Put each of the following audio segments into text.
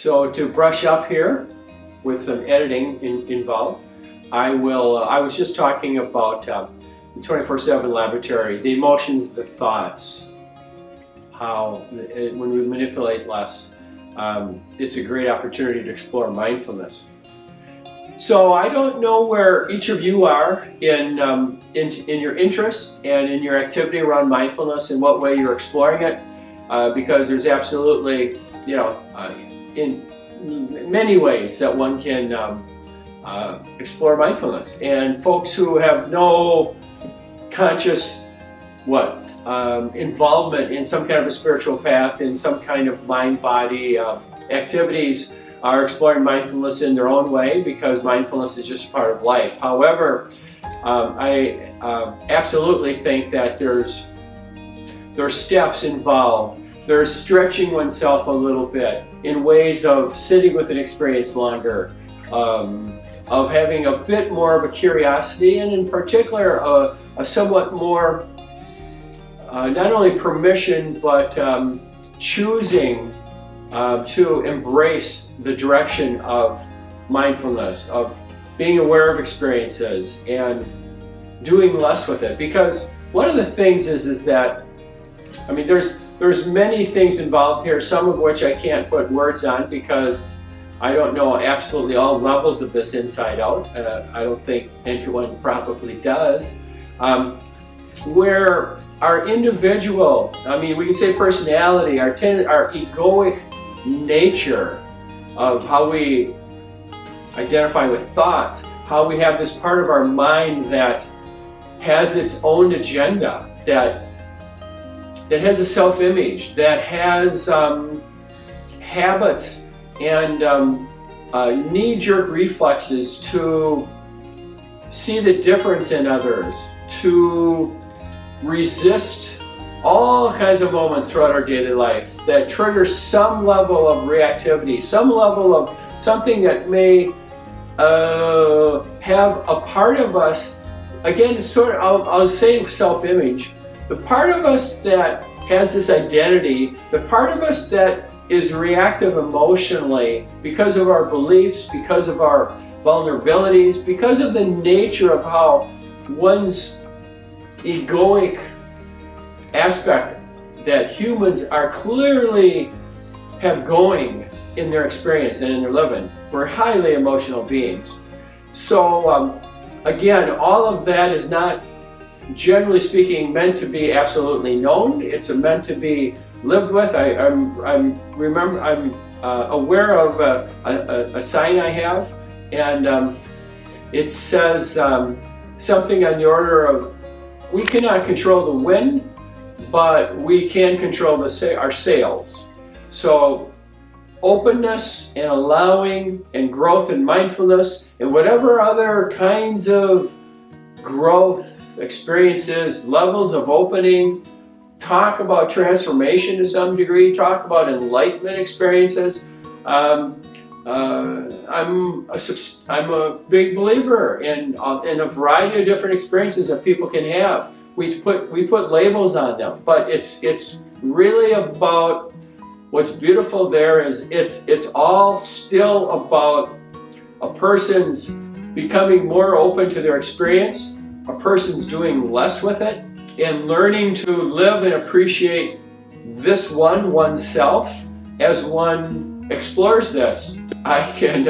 So to brush up here with some editing involved, I was just talking about the 24/7 laboratory, the emotions, the thoughts, how when we manipulate less, it's a great opportunity to explore mindfulness. So I don't know where each of you are in your interest and in your activity around mindfulness and what way you're exploring it, because there's absolutely, in many ways that one can explore mindfulness. And folks who have no conscious involvement in some kind of a spiritual path, in some kind of mind-body activities, are exploring mindfulness in their own way, because mindfulness is just a part of life. However, I absolutely think that there's steps involved. There's stretching oneself a little bit in ways of sitting with an experience longer, of having a bit more of a curiosity, and in particular a somewhat more not only permission but choosing to embrace the direction of mindfulness, of being aware of experiences and doing less with it. Because one of the things is that, I mean, there's many things involved here, some of which I can't put words on because I don't know absolutely all levels of this inside out. I don't think anyone probably does. Where our individual, I mean, we can say personality, our egoic nature of how we identify with thoughts, how we have this part of our mind that has its own agenda, that has a self-image, that has habits and knee-jerk reflexes to see the difference in others, to resist all kinds of moments throughout our daily life that trigger some level of reactivity, some level of something that may have a part of us, again, sort of, I'll say self-image, the part of us that has this identity, the part of us that is reactive emotionally because of our beliefs, because of our vulnerabilities, because of the nature of how one's egoic aspect that humans are clearly have going in their experience and in their living. We're highly emotional beings. So again, all of that is not, generally speaking, meant to be absolutely known. It's meant to be lived with. I'm aware of a sign I have, and it says something on the order of, we cannot control the wind, but we can control our sails. So openness and allowing and growth and mindfulness and whatever other kinds of growth experiences, levels of opening, talk about transformation to some degree, talk about enlightenment experiences. I'm a big believer in a variety of different experiences that people can have. We put labels on them, but it's really about, what's beautiful there is it's all still about a person's becoming more open to their experience, a person's doing less with it, and learning to live and appreciate this oneself as one explores this. I can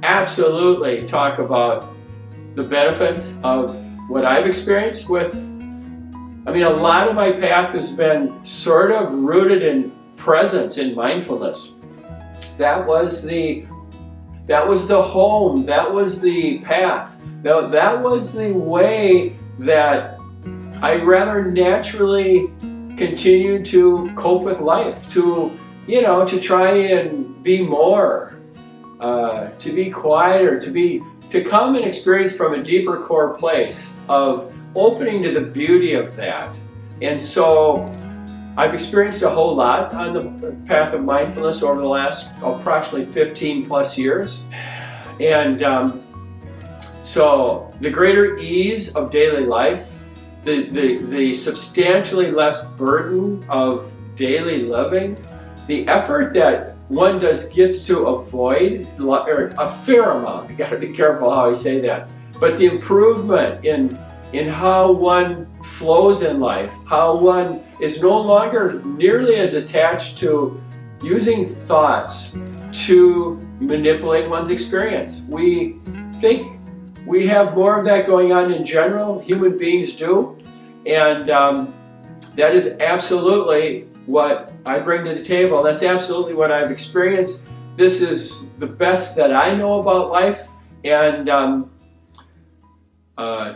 absolutely talk about the benefits of what I've experienced with, I mean, a lot of my path has been sort of rooted in presence, in mindfulness. That was the home, that was the path, that was the way that I rather naturally continued to cope with life, to try and be more, to be quieter, to come and experience from a deeper core place of opening to the beauty of that. And so I've experienced a whole lot on the path of mindfulness over the last approximately 15 plus years. And so the greater ease of daily life, the substantially less burden of daily living, the effort that one gets to avoid, or a fair amount, you got to be careful how I say that, but the improvement in how one flows in life, how one is no longer nearly as attached to using thoughts to manipulate one's experience. We think we have more of that going on in general, human beings do, and that is absolutely what I bring to the table. That's absolutely what I've experienced. This is the best that I know about life, and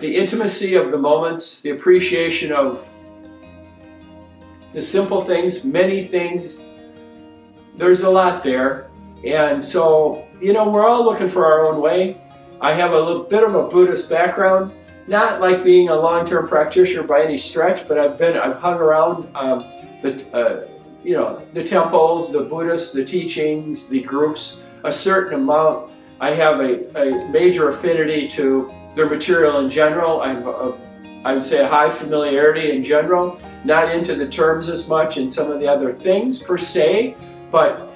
the intimacy of the moments, the appreciation of the simple things, many things. There's a lot there, and so, we're all looking for our own way. I have a little bit of a Buddhist background, not like being a long-term practitioner by any stretch, but I've hung around the temples, the Buddhists, the teachings, the groups, a certain amount. I have a major affinity to their material in general. I would say a high familiarity in general, not into the terms as much and some of the other things per se, but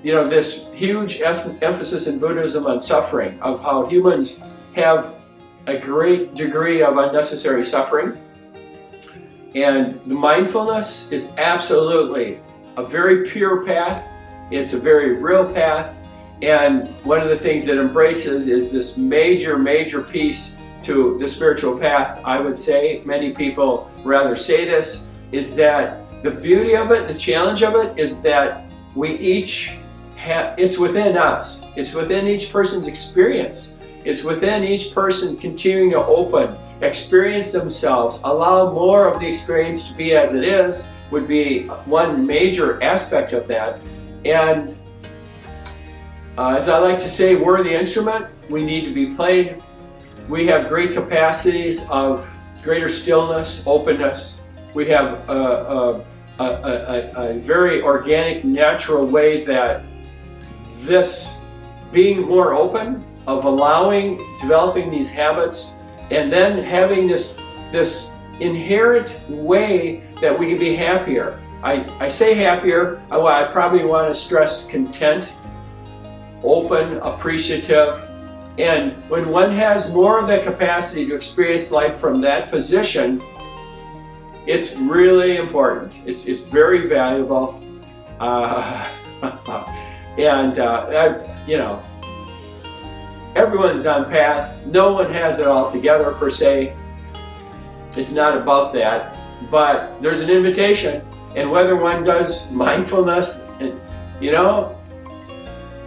this huge emphasis in Buddhism on suffering, of how humans have a great degree of unnecessary suffering. And the mindfulness is absolutely a very pure path. It's a very real path. And one of the things that embraces is this major, major piece to the spiritual path, I would say. Many people rather say this, is that the beauty of it, the challenge of it, is that we each it's within us. It's within each person's experience. It's within each person continuing to open, experience themselves, allow more of the experience to be as it is, would be one major aspect of that. And as I like to say, we're the instrument. We need to be played. We have great capacities of greater stillness, openness. We have a very organic, natural way that this being more open, of developing these habits, and then having this inherent way that we can be happier. I say happier, I probably want to stress content, open, appreciative, and when one has more of that capacity to experience life from that position, it's really important. It's very valuable. Everyone's on paths. No one has it all together per se. It's not about that, but there's an invitation, and whether one does mindfulness and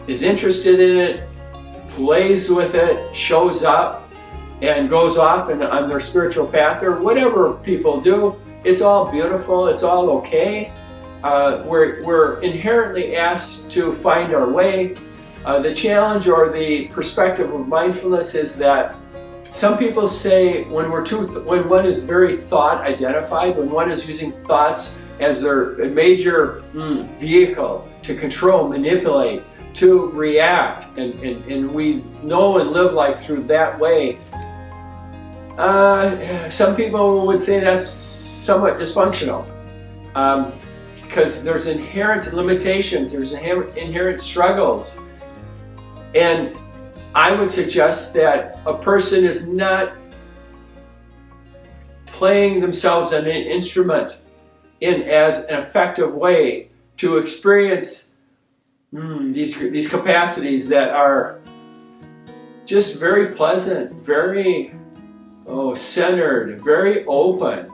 is interested in it, plays with it, shows up, and goes off on their spiritual path, or whatever people do, it's all beautiful, it's all okay. We're inherently asked to find our way. The challenge or the perspective of mindfulness is that some people say when one is very thought identified, when one is using thoughts as their major vehicle to control, manipulate, to react, and we know and live life through that way. Some people would say that's somewhat dysfunctional, because there's inherent limitations, there's inherent struggles. And I would suggest that a person is not playing themselves as an instrument as an effective way to experience these capacities that are just very pleasant, very centered, very open.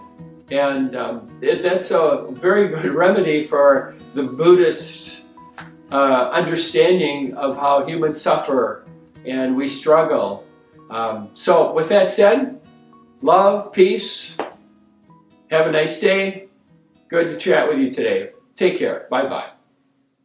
And that's a very good remedy for the Buddhist understanding of how humans suffer and we struggle. So with that said, love, peace, have a nice day. Good to chat with you today. Take care. Bye-bye.